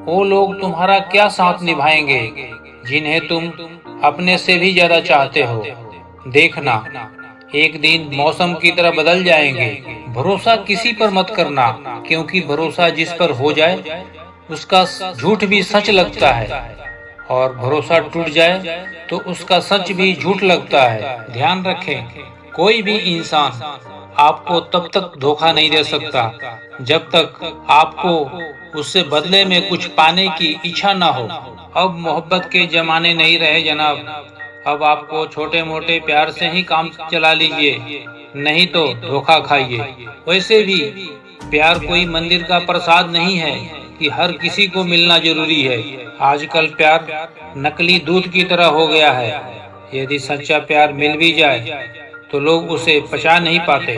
वो लोग तुम्हारा क्या साथ निभाएंगे जिन्हें तुम अपने से भी ज्यादा चाहते हो। देखना, एक दिन मौसम की तरह बदल जाएंगे। भरोसा किसी पर मत करना, क्योंकि भरोसा जिस पर हो जाए उसका झूठ भी सच लगता है, और भरोसा टूट जाए तो उसका सच भी झूठ लगता है। ध्यान रखें, कोई भी इंसान आपको तब तक धोखा नहीं दे सकता जब तक आपको उससे बदले में कुछ पाने की इच्छा ना हो। अब मोहब्बत के जमाने नहीं रहे जनाब। अब आपको छोटे मोटे प्यार से ही काम चला लीजिए, नहीं तो धोखा खाइए। वैसे भी प्यार कोई मंदिर का प्रसाद नहीं है कि हर किसी को मिलना जरूरी है। आजकल प्यार नकली दूध की तरह हो गया है। यदि सच्चा प्यार मिल भी जाए तो लोग उसे पचा नहीं पाते।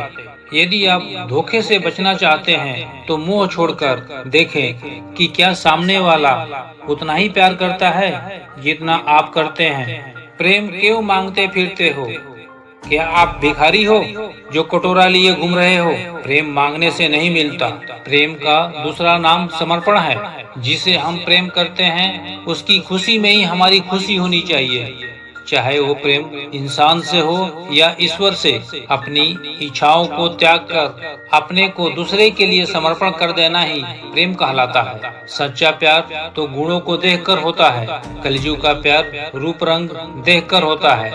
यदि आप धोखे से बचना चाहते हैं तो मुंह छोड़कर देखें कि क्या सामने वाला उतना ही प्यार करता है जितना आप करते हैं। प्रेम क्यों मांगते फिरते हो? क्या आप भिखारी हो जो कटोरा लिए घूम रहे हो? प्रेम मांगने से नहीं मिलता। प्रेम का दूसरा नाम समर्पण है। जिसे हम प्रेम करते हैं उसकी खुशी में ही हमारी खुशी होनी चाहिए, चाहे वो प्रेम इंसान से हो या ईश्वर से। अपनी इच्छाओं को त्याग कर अपने को दूसरे के लिए समर्पण कर देना ही प्रेम कहलाता है। सच्चा प्यार तो गुणों को देखकर होता है, कलयुग का प्यार रूप रंग देखकर होता है।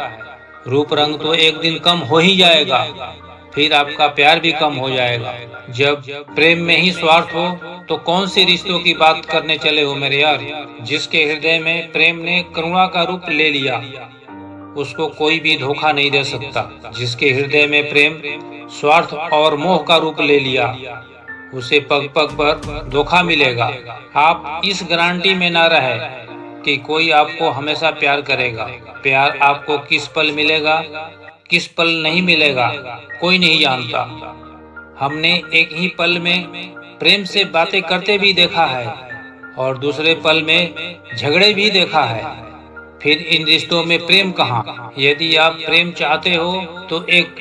रूप रंग तो एक दिन कम हो ही जाएगा, फिर आपका प्यार भी कम हो जाएगा। जब प्रेम में ही स्वार्थ हो तो कौन से रिश्तों की बात करने चले हो मेरे यार। जिसके हृदय में प्रेम ने करुणा का रूप ले लिया उसको कोई भी धोखा नहीं दे सकता। जिसके हृदय में प्रेम स्वार्थ और मोह का रूप ले लिया उसे पग पग पर धोखा मिलेगा। आप इस गारंटी में ना रहे कि कोई आपको हमेशा प्यार करेगा। प्यार आपको किस पल मिलेगा किस पल नहीं मिलेगा कोई नहीं जानता। हमने एक ही पल में प्रेम से बातें करते भी देखा है और दूसरे पल में झगड़े भी देखा है। फिर इन रिश्तों में प्रेम कहाँ? यदि आप प्रेम चाहते हो तो एक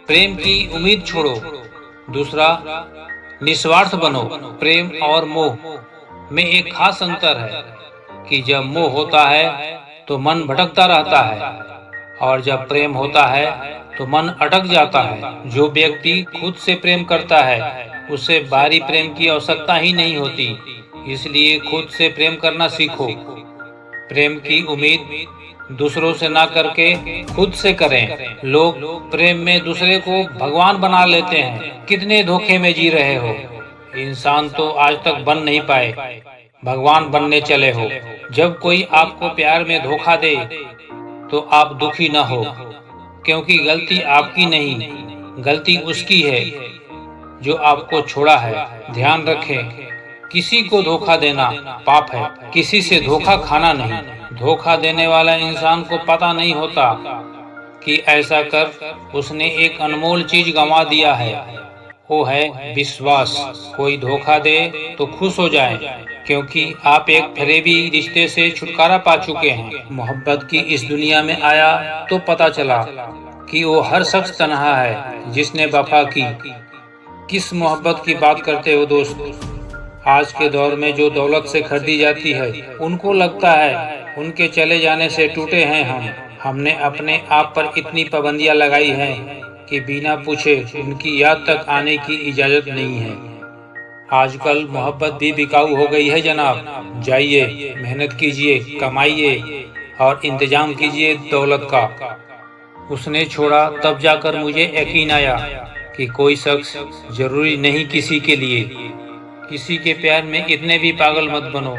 प्रेम की उम्मीद छोड़ो, दूसरा निस्वार्थ बनो। प्रेम और मोह में एक खास अंतर है कि जब मोह होता है तो मन भटकता रहता है, और जब प्रेम होता है तो मन अटक जाता है। जो व्यक्ति खुद से प्रेम करता है उसे बाहरी प्रेम की आवश्यकता ही नहीं होती। इसलिए खुद से प्रेम करना सीखो। प्रेम की उम्मीद दूसरों से ना करके खुद से करें। लोग प्रेम में दूसरे को भगवान बना लेते हैं। कितने धोखे में जी रहे हो। इंसान तो आज तक बन नहीं पाए, भगवान बनने चले हो। जब कोई आपको प्यार में धोखा दे तो आप दुखी न हो, क्योंकि गलती आपकी नहीं, गलती उसकी है जो आपको छोड़ा है। ध्यान रखें, किसी को धोखा देना पाप है, किसी से धोखा खाना नहीं। धोखा देने वाला इंसान को पता नहीं होता कि ऐसा कर उसने एक अनमोल चीज गंवा दिया है, वो है विश्वास। कोई धोखा दे तो खुश हो जाएं, क्योंकि आप एक फरेबी रिश्ते से छुटकारा पा चुके हैं। मोहब्बत की इस दुनिया में आया तो पता चला कि वो हर शख्स तन्हा है जिसने वफा की। किस मोहब्बत की बात करते हो दोस्त? आज के दौर में जो दौलत से खरीदी जाती है, उनको लगता है उनके चले जाने से टूटे हैं हम। हमने अपने आप पर इतनी पाबंदियां लगाई हैं कि बिना पूछे उनकी याद तक आने की इजाजत नहीं है। आजकल मोहब्बत भी बिकाऊ हो गई है जनाब। जाइए, मेहनत कीजिए, कमाइए और इंतजाम कीजिए दौलत का। उसने छोड़ा तब जाकर मुझे यकीन आया कि कोई शख्स जरूरी नहीं किसी के लिए। किसी के प्यार में इतने भी पागल मत बनो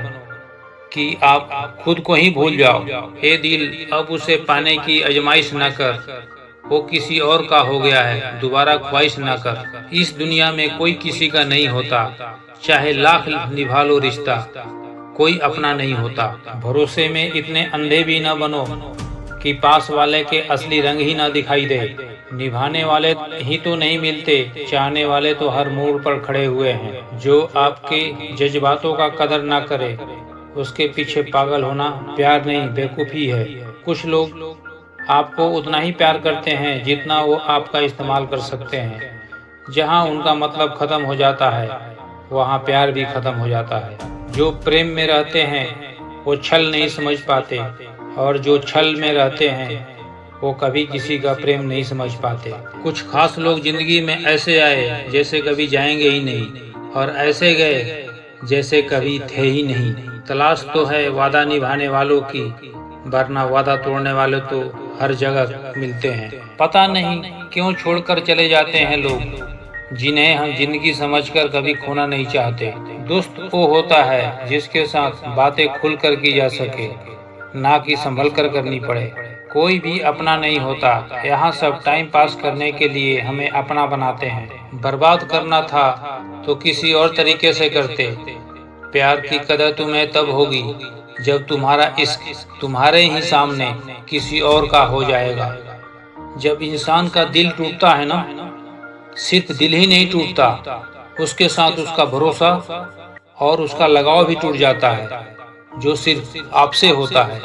कि आप खुद को ही भूल जाओ। हे दिल, अब उसे पाने की आजमाइश न कर, वो किसी और का हो गया है, दोबारा ख्वाहिश न कर। इस दुनिया में कोई किसी का नहीं होता, चाहे लाख निभा लो रिश्ता, कोई अपना नहीं होता। भरोसे में इतने अंधे भी न बनो कि पास वाले के असली रंग ही ना दिखाई दे। निभाने वाले ही तो नहीं मिलते, चाहने वाले तो हर मोड़ पर खड़े हुए हैं। जो आपके जज्बातों का कदर ना करे उसके पीछे पागल होना प्यार नहीं, बेवकूफ़ी है। कुछ लोग आपको उतना ही प्यार करते हैं जितना वो आपका इस्तेमाल कर सकते हैं। जहाँ उनका मतलब खत्म हो जाता है वहाँ प्यार भी खत्म हो जाता है। जो प्रेम में रहते हैं वो छल नहीं समझ पाते, और जो छल में रहते हैं वो कभी किसी का प्रेम नहीं समझ पाते। कुछ खास लोग जिंदगी में ऐसे आए जैसे कभी जाएंगे ही नहीं, और ऐसे गए जैसे कभी थे ही नहीं। तलाश तो है वादा निभाने वालों की, वरना वादा तोड़ने वाले तो हर जगह मिलते हैं। पता नहीं क्यों छोड़कर चले जाते हैं लोग जिन्हें हम जिंदगी समझकर कभी खोना नहीं चाहते। दोस्त वो होता है जिसके साथ बातें खुलकर की जा सके, ना कि संभल कर करनी पड़े। कोई भी अपना नहीं होता, यहाँ सब टाइम पास करने के लिए हमें अपना बनाते हैं। बर्बाद करना था तो किसी और तरीके से करते। प्यार की कदर तुम्हें तब होगी जब तुम्हारा इश्क तुम्हारे ही सामने किसी और का हो जाएगा। जब इंसान का दिल टूटता है ना, सिर्फ दिल ही नहीं टूटता, उसके साथ उसका भरोसा और उसका लगाव भी टूट जाता है, जो सिर्फ आपसे होता है।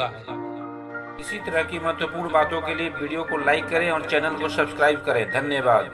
इसी तरह की महत्वपूर्ण बातों के लिए वीडियो को लाइक करें और चैनल को सब्सक्राइब करें। धन्यवाद।